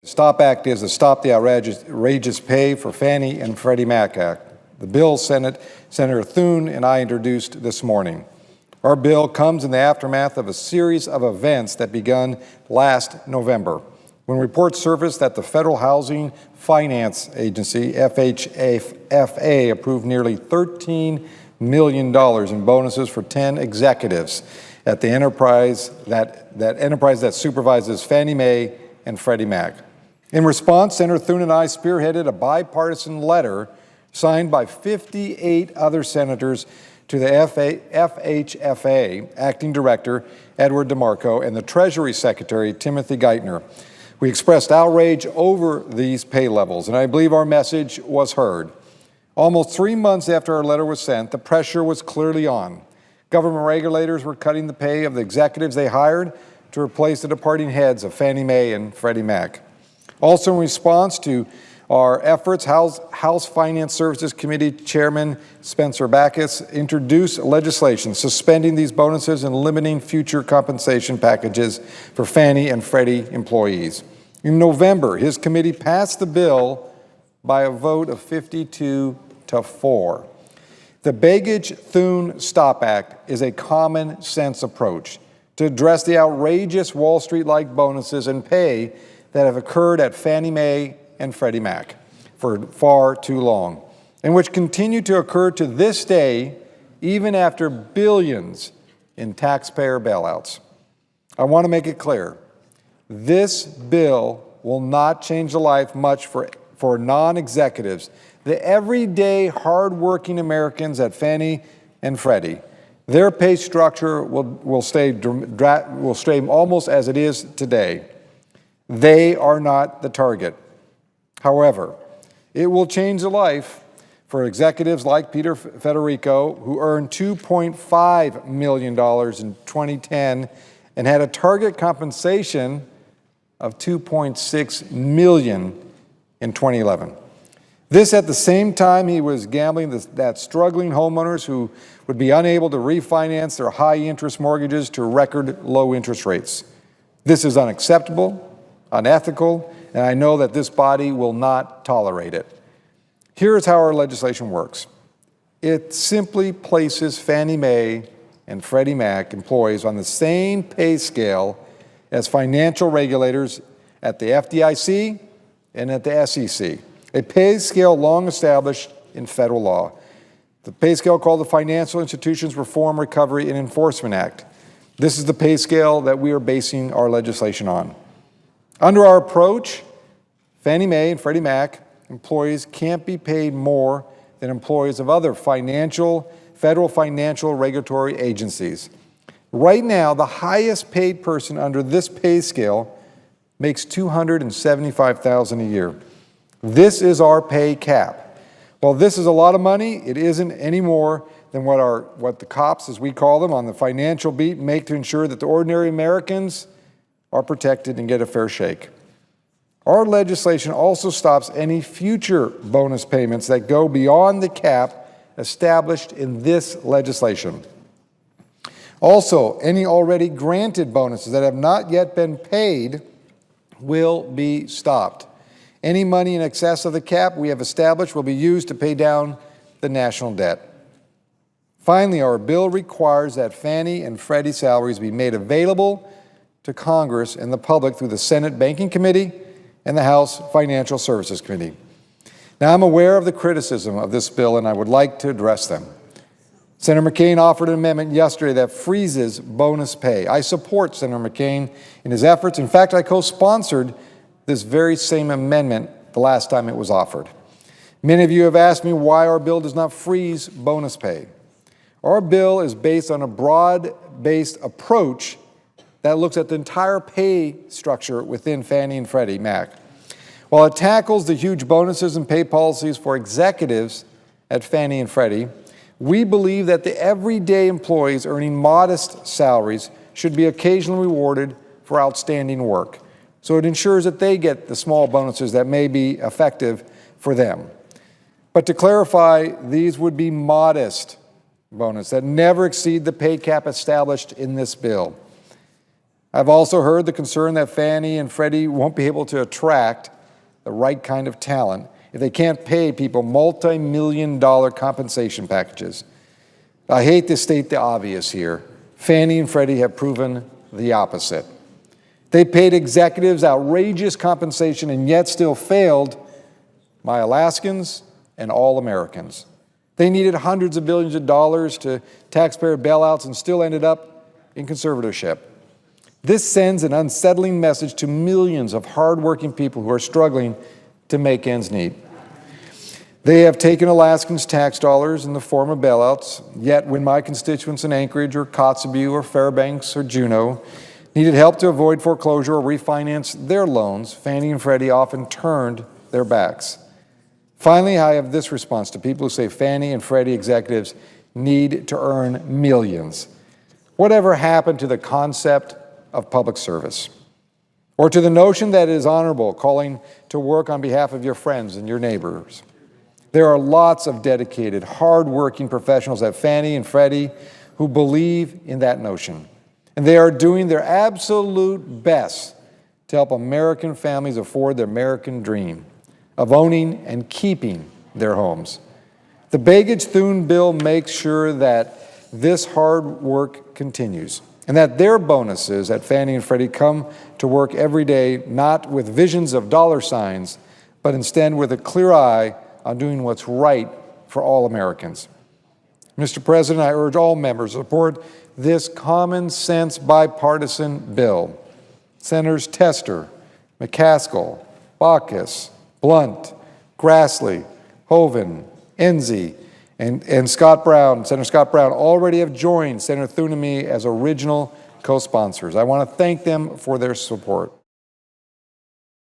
STOP Act is the Stop the Outrageous Pay for Fannie and Freddie Mac Act. The bill Senator Thune and I introduced this morning. Our bill comes in the aftermath of a series of events that began last November, when reports surfaced that the Federal Housing Finance Agency, FHFA, approved nearly $13 million in bonuses for 10 executives at the enterprise that supervises Fannie Mae and Freddie Mac. In response, Senator Thune and I spearheaded a bipartisan letter signed by 58 other senators to the FHFA Acting Director Edward DeMarco and the Treasury Secretary Timothy Geithner. We expressed outrage over these pay levels, and I believe our message was heard. Almost 3 months after our letter was sent, the pressure was clearly on. Government regulators were cutting the pay of the executives they hired to replace the departing heads of Fannie Mae and Freddie Mac. Also, in response to our efforts, House Finance Services Committee Chairman Spencer Backus introduced legislation suspending these bonuses and limiting future compensation packages for Fannie and Freddie employees. In November, his committee passed the bill by a vote of 52-4. The Begich-Thune STOP Act is a common-sense approach to address the outrageous Wall Street-like bonuses and pay that have occurred at Fannie Mae and Freddie Mac for far too long, and which continue to occur to this day, even after billions in taxpayer bailouts. I want to make it clear, this bill will not change the life much for non-executives, the everyday hard-working Americans at Fannie and Freddie. Their pay structure will stay almost as it is today. They are not the target. However, it will change the life for executives like Peter Federico, who earned $2.5 million in 2010 and had a target compensation of $2.6 million in 2011. This at the same time he was gambling that struggling homeowners who would be unable to refinance their high-interest mortgages to record low interest rates. This is unacceptable, unethical, and I know that this body will not tolerate it. Here's how our legislation works. It simply places Fannie Mae and Freddie Mac employees on the same pay scale as financial regulators at the FDIC and at the SEC, a pay scale long established in federal law. The pay scale called the Financial Institutions Reform, Recovery, and Enforcement Act. This is the pay scale that we are basing our legislation on. Under our approach, Fannie Mae and Freddie Mac employees can't be paid more than employees of other federal financial regulatory agencies. Right now, the highest paid person under this pay scale makes $275,000 a year. This is our pay cap. While this is a lot of money, it isn't any more than what the cops, as we call them, on the financial beat make to ensure that the ordinary Americans are protected and get a fair shake. Our legislation also stops any future bonus payments that go beyond the cap established in this legislation. Also, any already granted bonuses that have not yet been paid will be stopped. Any money in excess of the cap we have established will be used to pay down the national debt. Finally, our bill requires that Fannie and Freddie salaries be made available to Congress and the public through the Senate Banking Committee and the House Financial Services Committee. Now, I'm aware of the criticism of this bill, and I would like to address them. Senator McCain offered an amendment yesterday that freezes bonus pay. I support Senator McCain in his efforts. In fact, I co-sponsored this very same amendment the last time it was offered. Many of you have asked me why our bill does not freeze bonus pay. Our bill is based on a broad-based approach that looks at the entire pay structure within Fannie and Freddie Mac. While it tackles the huge bonuses and pay policies for executives at Fannie and Freddie, we believe that the everyday employees earning modest salaries should be occasionally rewarded for outstanding work. So it ensures that they get the small bonuses that may be effective for them. But to clarify, these would be modest bonuses that never exceed the pay cap established in this bill. I've also heard the concern that Fannie and Freddie won't be able to attract the right kind of talent if they can't pay people multi-million-dollar compensation packages. I hate to state the obvious here. Fannie and Freddie have proven the opposite. They paid executives outrageous compensation and yet still failed my Alaskans and all Americans. They needed hundreds of billions of dollars to taxpayer bailouts and still ended up in conservatorship. This sends an unsettling message to millions of hardworking people who are struggling to make ends meet. They have taken Alaskans' tax dollars in the form of bailouts, yet when my constituents in Anchorage or Kotzebue or Fairbanks or Juneau needed help to avoid foreclosure or refinance their loans, Fannie and Freddie often turned their backs. Finally, I have this response to people who say Fannie and Freddie executives need to earn millions. Whatever happened to the concept of public service? Or to the notion that it is honorable calling to work on behalf of your friends and your neighbors? There are lots of dedicated, hard-working professionals at Fannie and Freddie who believe in that notion. And they are doing their absolute best to help American families afford their American dream of owning and keeping their homes. The Begich-Thune bill makes sure that this hard work continues and that their bonuses at Fannie and Freddie come to work every day not with visions of dollar signs, but instead with a clear eye on doing what's right for all Americans. Mr. President, I urge all members to support this common sense bipartisan bill. Senators Tester, McCaskill, Baucus, Blunt, Grassley, Hoeven, Enzi, and Scott Brown, Senator Scott Brown, already have joined Senator Thune and me as original co-sponsors. I want to thank them for their support.